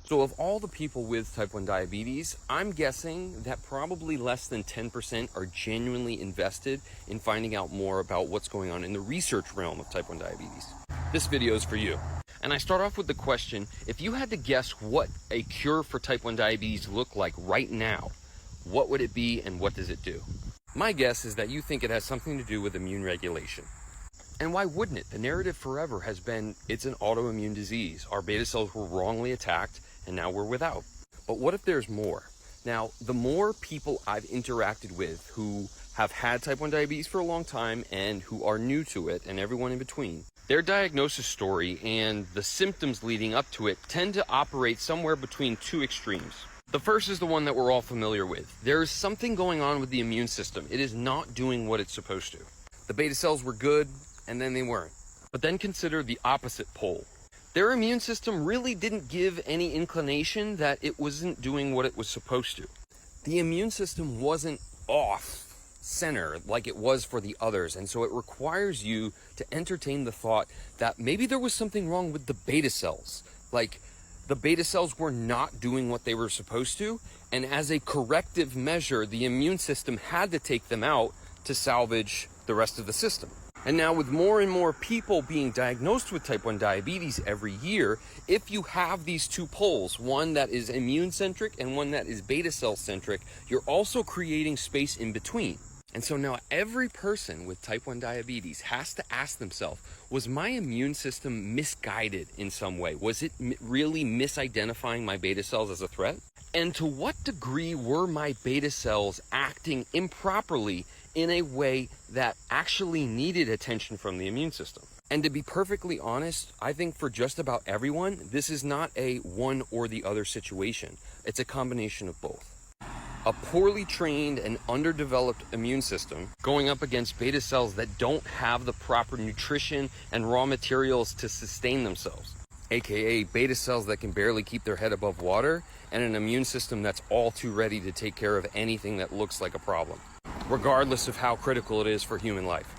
So of all the people with type 1 diabetes, I'm guessing that probably less than 10% are genuinely invested in finding out more about what's going on in the research realm of type 1 diabetes. This video is for you. And I start off with the question, if you had to guess what a cure for type 1 diabetes looked like right now, what would it be and what does it do? My guess is that you think it has something to do with immune regulation. And why wouldn't it? The narrative forever has been it's an autoimmune disease. Our beta cells were wrongly attacked and now we're without. But what if there's more? Now, the more people I've interacted with who have had type 1 diabetes for a long time and who are new to it and everyone in between, their diagnosis story and the symptoms leading up to it tend to operate somewhere between two extremes. The first is the one that we're all familiar with. There is something going on with the immune system. It is not doing what it's supposed to. The beta cells were good, and then they weren't. But then consider the opposite pole. Their immune system really didn't give any inclination that it wasn't doing what it was supposed to. The immune system wasn't off center like it was for the others, and so it requires you to entertain the thought that maybe there was something wrong with the beta cells. Like, the beta cells were not doing what they were supposed to, and as a corrective measure, the immune system had to take them out to salvage the rest of the system. And now with more and more people being diagnosed with type 1 diabetes every year, if you have these two poles, one that is immune-centric and one that is beta cell-centric, you're also creating space in between. And so now every person with type 1 diabetes has to ask themselves, was my immune system misguided in some way? Was it really misidentifying my beta cells as a threat? And to what degree were my beta cells acting improperly in a way that actually needed attention from the immune system? And to be perfectly honest, I think for just about everyone, this is not a one or the other situation. It's a combination of both. A poorly trained and underdeveloped immune system going up against beta cells that don't have the proper nutrition and raw materials to sustain themselves, aka beta cells that can barely keep their head above water, and an immune system that's all too ready to take care of anything that looks like a problem, regardless of how critical it is for human life.